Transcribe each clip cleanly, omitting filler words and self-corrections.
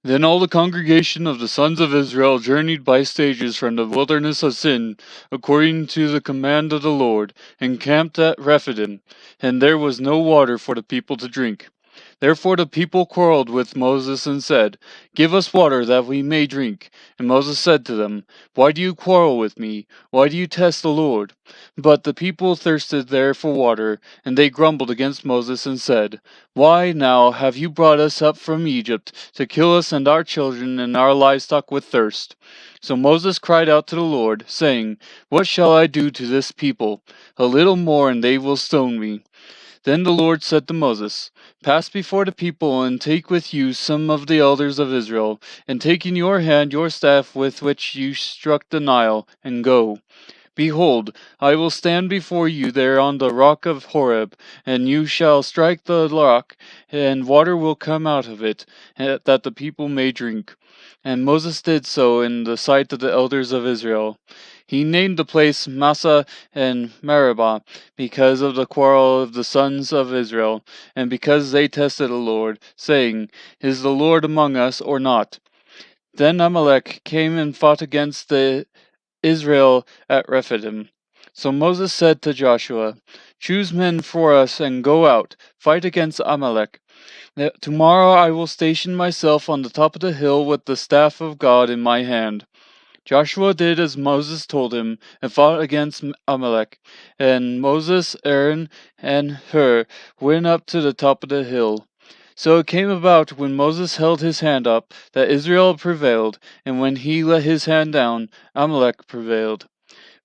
Then all the congregation of the sons of Israel journeyed by stages from the wilderness of Sin, according to the command of the Lord, and camped at Rephidim, and there was no water for the people to drink. Therefore the people quarreled with Moses and said, Give us water that we may drink. And Moses said to them, Why do you quarrel with me? Why do you test the Lord? But the people thirsted there for water, and they grumbled against Moses and said, Why now have you brought us up from Egypt to kill us and our children and our livestock with thirst? So Moses cried out to the Lord, saying, What shall I do to this people? A little more and they will stone me. Then the Lord said to Moses, Pass before the people, and take with you some of the elders of Israel, and take in your hand your staff with which you struck the Nile, and go. Behold, I will stand before you there on the rock of Horeb, and you shall strike the rock, and water will come out of it, that the people may drink. And Moses did so in the sight of the elders of Israel. He named the place Massah and Meribah, because of the quarrel of the sons of Israel, and because they tested the Lord, saying, Is the Lord among us or not? Then Amalek came and fought against the Israel at Rephidim. So Moses said to Joshua, Choose men for us and go out, fight against Amalek. Tomorrow I will station myself on the top of the hill with the staff of God in my hand. Joshua did as Moses told him and fought against Amalek. And Moses, Aaron, and Hur went up to the top of the hill. So it came about when Moses held his hand up that Israel prevailed, and when he let his hand down, Amalek prevailed.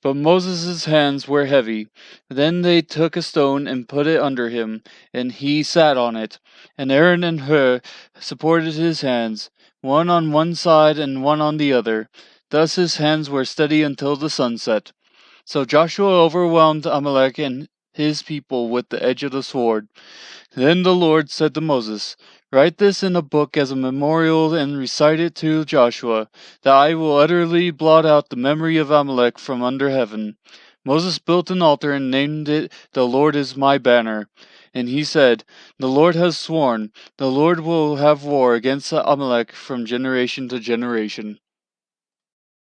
But Moses' hands were heavy. Then they took a stone and put it under him, and he sat on it. And Aaron and Hur supported his hands, one on one side and one on the other. Thus his hands were steady until the sunset. So Joshua overwhelmed Amalek and his people with the edge of the sword. Then the Lord said to Moses, Write this in a book as a memorial and recite it to Joshua, that I will utterly blot out the memory of Amalek from under heaven. Moses built an altar and named it, The Lord is my banner. And he said, The Lord has sworn, the Lord will have war against Amalek from generation to generation.